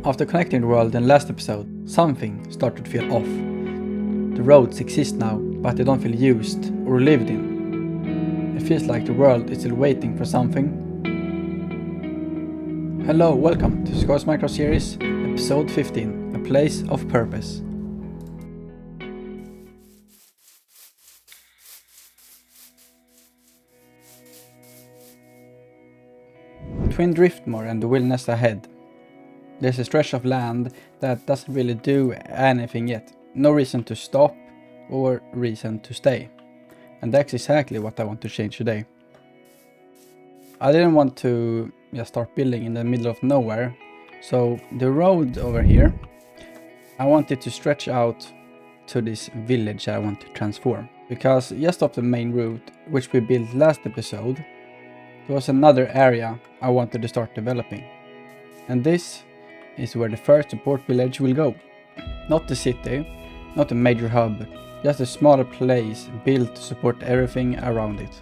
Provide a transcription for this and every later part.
After connecting the world in the last episode, something started to feel off. The roads exist now, but they don't feel used or lived in. It feels like the world is still waiting for something. Hello, welcome to Scott's Minecraft series, episode 15, A Place of Purpose. Between Driftmore and the wilderness ahead, there's a stretch of land that doesn't really do anything yet. No reason to stop or reason to stay. And that's exactly what I want to change today. I didn't want to start building in the middle of nowhere. So the road over here, I want it to stretch out to this village I want to transform. Because just off the main route, which we built last episode, there was another area I wanted to start developing. And this is where the first support village will go. Not the city, not a major hub, just a smaller place built to support everything around it.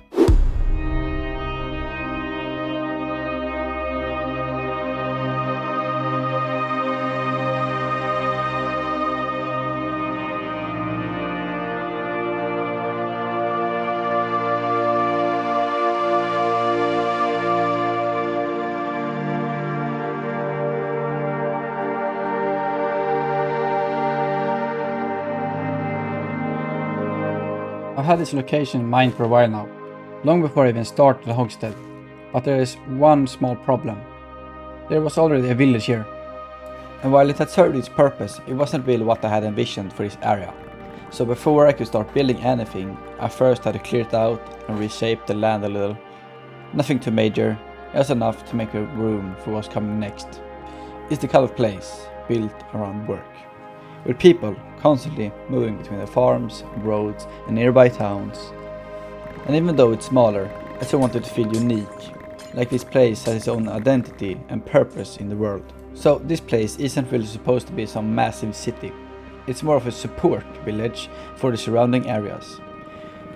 I've had this location in mind for a while now, long before I even started the Hogstead, but there is one small problem. There was already a village here, and while it had served its purpose, it wasn't really what I had envisioned for this area. So before I could start building anything, I first had to clear it out and reshape the land a little. Nothing too major, just enough to make a room for what's coming next. It's the kind of place built around work, with people constantly moving between the farms, roads and nearby towns. And even though it's smaller, I still wanted to feel unique, like this place has its own identity and purpose in the world. So this place isn't really supposed to be some massive city. It's more of a support village for the surrounding areas.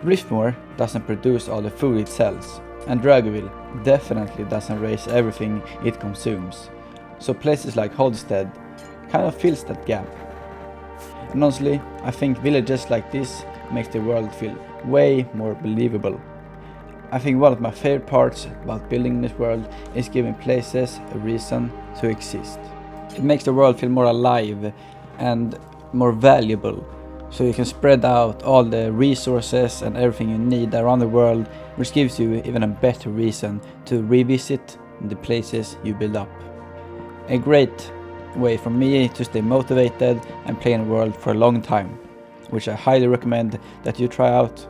Driftmore doesn't produce all the food it sells, and Dragoville definitely doesn't raise everything it consumes. So places like Hogstead kind of fills that gap. And honestly, I think villages like this makes the world feel way more believable. I think one of my favorite parts about building this world is giving places a reason to exist. It makes the world feel more alive and more valuable, so you can spread out all the resources and everything you need around the world, which gives you even a better reason to revisit the places you build up. A great way for me to stay motivated and play in the world for a long time, which I highly recommend that you try out.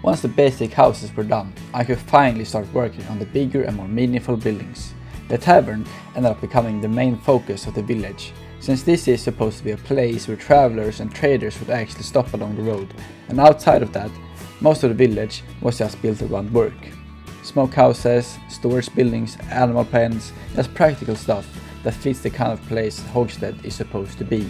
Once the basic houses were done, I could finally start working on the bigger and more meaningful buildings. The tavern ended up becoming the main focus of the village, since this is supposed to be a place where travelers and traders would actually stop along the road, and outside of that, most of the village was just built around work. Smokehouses, storage buildings, animal pens, just practical stuff that fits the kind of place Hogstead is supposed to be.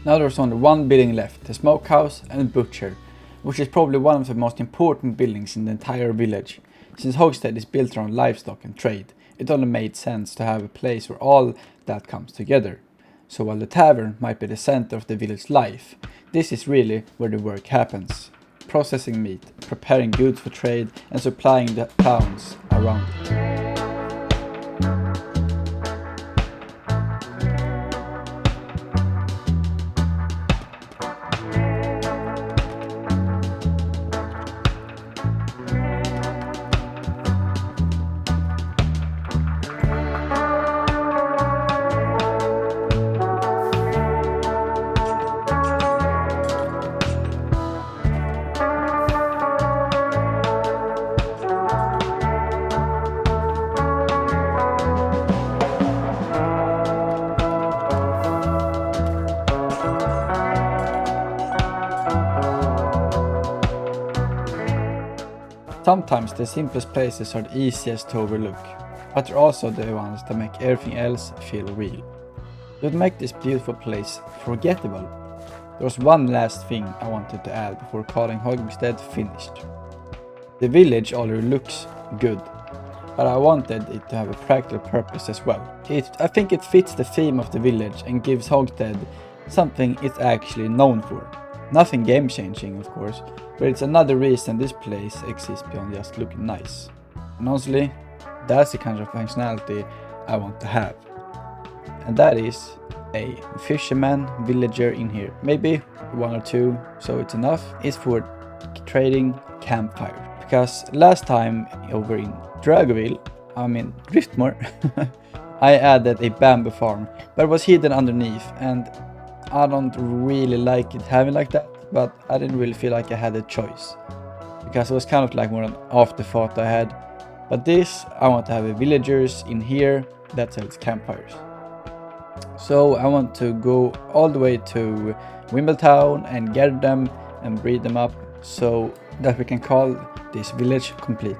Now there's only one building left, the smokehouse and the butcher, which is probably one of the most important buildings in the entire village. Since Hogstead is built around livestock and trade, it only made sense to have a place where all that comes together. So while the tavern might be the center of the village life, this is really where the work happens. Processing meat, preparing goods for trade and supplying the towns around it. Sometimes the simplest places are the easiest to overlook, but they're also the ones that make everything else feel real. It would make this beautiful place forgettable. There was one last thing I wanted to add before calling Hogstead finished. The village already looks good, but I wanted it to have a practical purpose as well. I think it fits the theme of the village and gives Hogstead something it's actually known for. Nothing game changing, of course, but it's another reason this place exists beyond just looking nice. And honestly, that's the kind of functionality I want to have. And that is a fisherman villager in here. Maybe one or two, so it's enough. It's for trading campfire. Because last time over in Driftmore, I added a bamboo farm, but it was hidden underneath, and I don't really like it having like that, but I didn't really feel like I had a choice, because it was kind of like more an afterthought I had. But this, I want to have a villagers in here that sells campfires. So I want to go all the way to Wimbletown and gather them and breed them up so that we can call this village complete.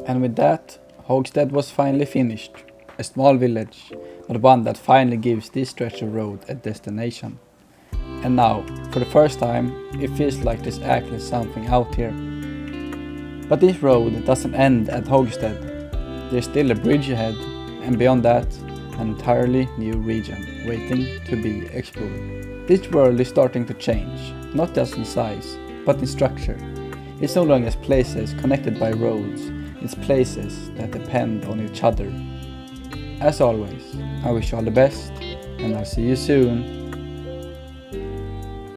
And with that, Hogstead was finally finished. A small village, but one that finally gives this stretch of road a destination. And now, for the first time, it feels like there's actually something out here. But this road doesn't end at Hogstead. There's still a bridge ahead, and beyond that, an entirely new region waiting to be explored. This world is starting to change, not just in size, but in structure. It's no longer places connected by roads, It's places that depend on each other. As always, I wish you all the best, and I'll see you soon.